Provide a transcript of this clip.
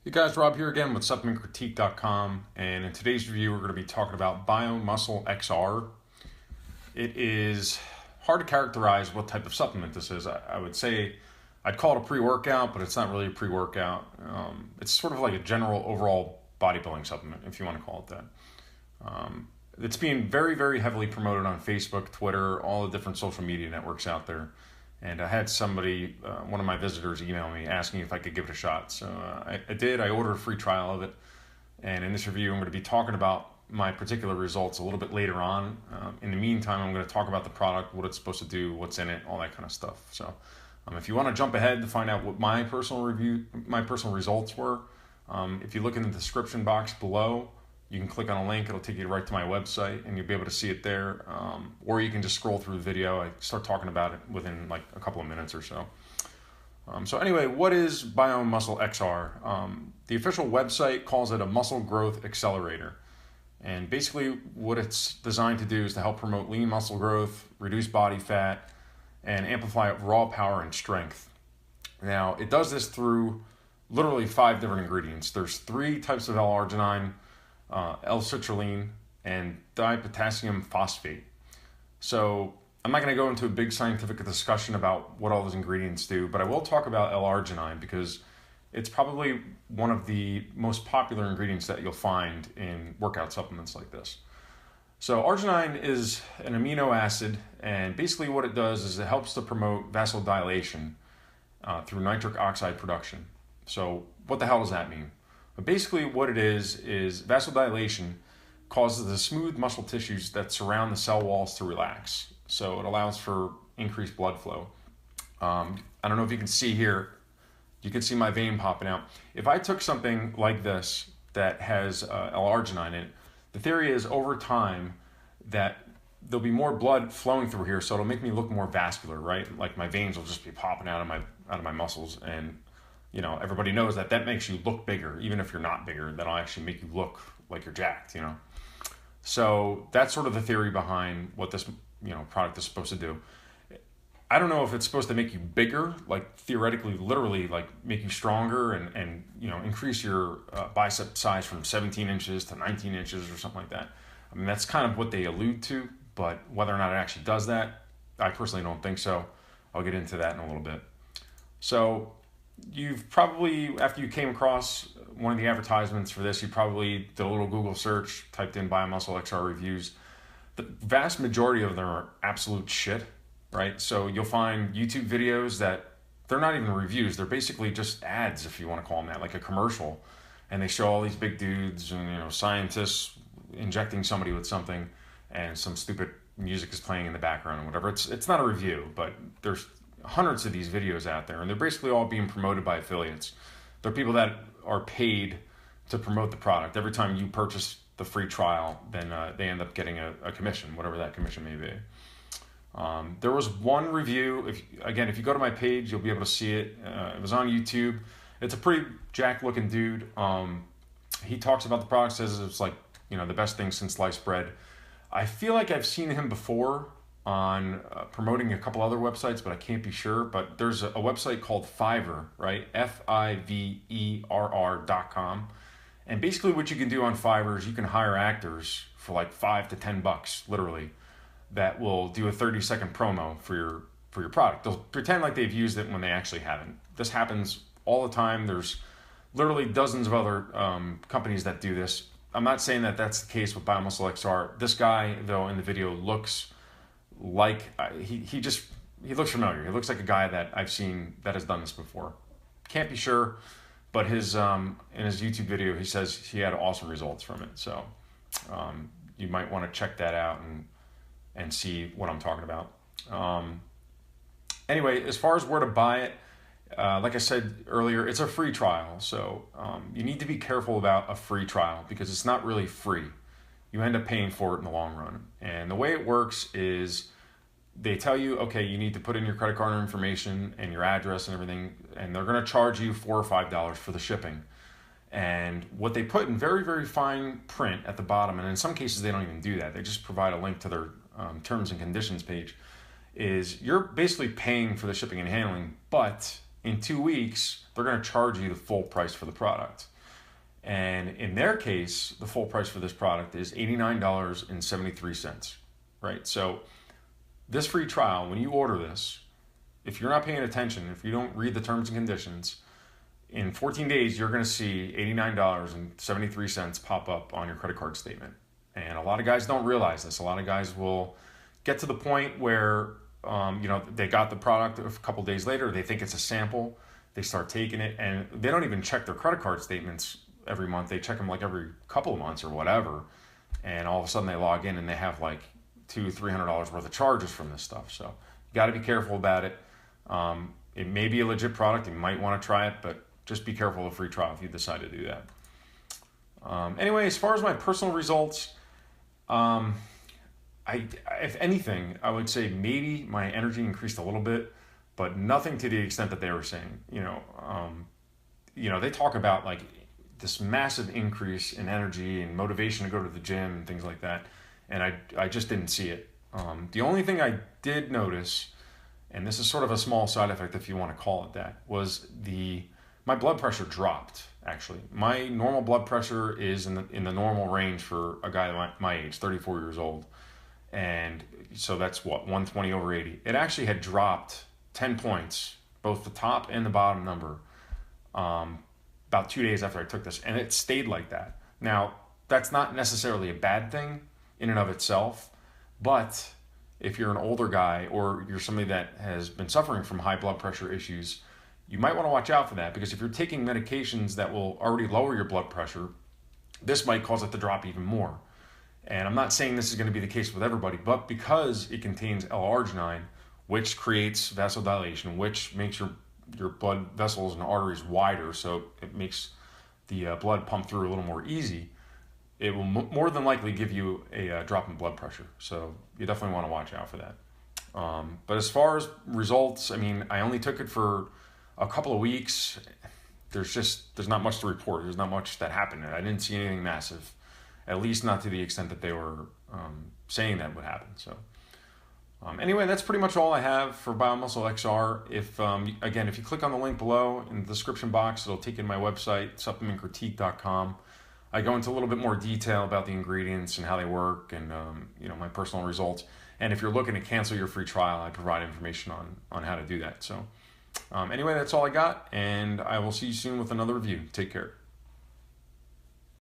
Hey guys, Rob here again with supplementcritique.com, and in today's review we're going to be talking about Biomuscle XR. It is hard to characterize what type of supplement this is. I would say I'd call it a pre-workout, but it's not really a pre-workout. It's sort of like a general overall bodybuilding supplement, if you want to call it that. It's being very, very heavily promoted on Facebook, Twitter, all the different social media networks out there. And I had somebody, one of my visitors, email me asking if I could give it a shot. So I did. I ordered a free trial of it. And in this review, I'm going to be talking about my particular results a little bit later on. In the meantime, I'm going to talk about the product, what it's supposed to do, what's in it, all that kind of stuff. So if you want to jump ahead to find out what my personal results were, if you look in the description box below, you can click on a link. It'll take you right to my website, and you'll be able to see it there. Or you can just scroll through the video. I start talking about it within like a couple of minutes or so. So anyway, what is Biomuscle XR? The official website calls it a muscle growth accelerator. And basically what it's designed to do is to help promote lean muscle growth, reduce body fat, and amplify raw power and strength. Now, it does this through literally 5 different ingredients. There's 3 types of L-arginine, L-citrulline, and dipotassium phosphate. So I'm not going to go into a big scientific discussion about what all those ingredients do, but I will talk about L-arginine because it's probably one of the most popular ingredients that you'll find in workout supplements like this. So arginine is an amino acid, and basically what it does is it helps to promote vasodilation through nitric oxide production. So what the hell does that mean? But basically what it is vasodilation causes the smooth muscle tissues that surround the cell walls to relax. So it allows for increased blood flow. I don't know if you can see here, you can see my vein popping out. If I took something like this that has L-arginine in it, the theory is over time that there'll be more blood flowing through here, so it'll make me look more vascular, right? Like my veins will just be popping out of my muscles, and you know, everybody knows that makes you look bigger. Even if you're not bigger, that'll actually make you look like you're jacked, you know. So that's sort of the theory behind what this, product is supposed to do. I don't know if it's supposed to make you bigger, like theoretically, literally, like make you stronger and increase your bicep size from 17 inches to 19 inches or something like that. I mean, that's kind of what they allude to, but whether or not it actually does that, I personally don't think so. I'll get into that in a little bit. So you've probably, after you came across one of the advertisements for this, you probably did a little Google search, typed in Biomuscle XR reviews. The vast majority of them are absolute shit, right? So you'll find YouTube videos that they're not even reviews. They're basically just ads, if you want to call them that, like a commercial. And they show all these big dudes and, scientists injecting somebody with something, and some stupid music is playing in the background or whatever. It's not a review, but there's hundreds of these videos out there, and they're basically all being promoted by affiliates. They're people that are paid to promote the product. Every time you purchase the free trial, then they end up getting a commission, whatever that commission may be. There was one review, if you go to my page, you'll be able to see it. It was on YouTube. It's a pretty jacked looking dude. He talks about the product, says it's like, the best thing since sliced bread. I feel like I've seen him before on promoting a couple other websites, but I can't be sure. But there's a website called Fiverr, right? Fiverr.com. And basically what you can do on Fiverr is you can hire actors for like $5 to $10, literally, that will do a 30-second promo for your product. They'll pretend like they've used it when they actually haven't. This happens all the time. There's literally dozens of other companies that do this. I'm not saying that that's the case with Biomuscle XR. This guy, though, in the video looks like he looks familiar. He looks like a guy that I've seen that has done this before. Can't be sure, but in his YouTube video, he says he had awesome results from it. So you might want to check that out and see what I'm talking about. Anyway, as far as where to buy it, like I said earlier, it's a free trial. So you need to be careful about a free trial because it's not really free. You end up paying for it in the long run. And the way it works is they tell you, okay, you need to put in your credit card information and your address and everything, and they're going to charge you $4 or $5 for the shipping. And what they put in very, very fine print at the bottom, and in some cases they don't even do that, they just provide a link to their terms and conditions page, is you're basically paying for the shipping and handling, but in 2 weeks, they're going to charge you the full price for the product. And in their case, the full price for this product is $89.73, right? So this free trial, when you order this, if you're not paying attention, if you don't read the terms and conditions, in 14 days, you're going to see $89.73 pop up on your credit card statement. And a lot of guys don't realize this. A lot of guys will get to the point where, they got the product a couple days later, they think it's a sample, they start taking it, and they don't even check their credit card statements every month. They check them like every couple of months or whatever. And all of a sudden they log in and they have like $200-300 worth of charges from this stuff. So you got to be careful about it. It may be a legit product. You might want to try it, but just be careful of the free trial if you decide to do that. Anyway, as far as my personal results, if anything, I would say maybe my energy increased a little bit, but nothing to the extent that they were saying. They talk about like this massive increase in energy and motivation to go to the gym and things like that, and I just didn't see it. The only thing I did notice, and this is sort of a small side effect if you want to call it that, was my blood pressure dropped. Actually, my normal blood pressure is in the normal range for a guy my age, 34 years old, and so that's 120/80. It actually had dropped 10 points, both the top and the bottom number, about 2 days after I took this, and it stayed like that. Now, that's not necessarily a bad thing in and of itself, but if you're an older guy or you're somebody that has been suffering from high blood pressure issues, you might want to watch out for that, because if you're taking medications that will already lower your blood pressure, this might cause it to drop even more. And I'm not saying this is going to be the case with everybody, but because it contains L-arginine, which creates vasodilation, which makes your blood vessels and arteries wider, so it makes the blood pump through a little more easy, it will more than likely give you a drop in blood pressure. So you definitely want to watch out for that. But as far as results, I only took it for a couple of weeks. There's not much to report. There's not much that happened. I didn't see anything massive, at least not to the extent that they were saying that would happen. So anyway, that's pretty much all I have for Biomuscle XR. If you click on the link below in the description box, it'll take you to my website, supplementcritique.com. I go into a little bit more detail about the ingredients and how they work, and my personal results. And if you're looking to cancel your free trial, I provide information on how to do that. So anyway, that's all I got, and I will see you soon with another review. Take care.